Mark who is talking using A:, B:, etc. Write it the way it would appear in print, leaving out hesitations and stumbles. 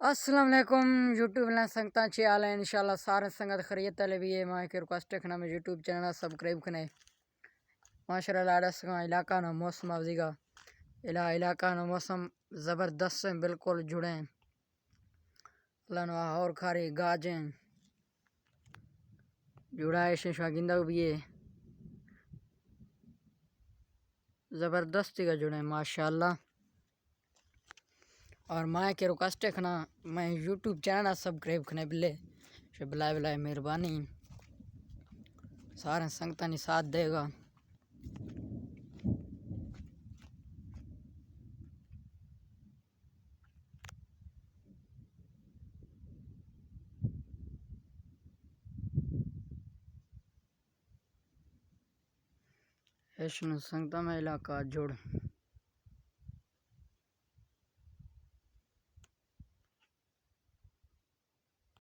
A: अस्सलाम वालेकुम यूट्यूब ना संगता चे आला इंशाल्लाह सारे संगत खरीत ले भी है मां के रिक्वेस्ट रखना में यूट्यूब चैनल सब्सक्राइब करने माशाल्लाह लाड़ा सगा इलाका ना मौसम आवजीगा इलाका ना मौसम ज़बरदस्त है बिल्कुल जुड़े अल्लाह नो और खारे गाजें जुड़ा है शागिंदा भी है ज़बरदस्ती का जुड़े माशाल्लाह। और माँ के रिक्वेस्ट रखना मैं यूट्यूब चैनल सब्सक्राइब करने बिल्ले बिलाए बिलाए मेहरबानी सारे संगता ने साथ देगा। ऐश संगता में इलाका जुड़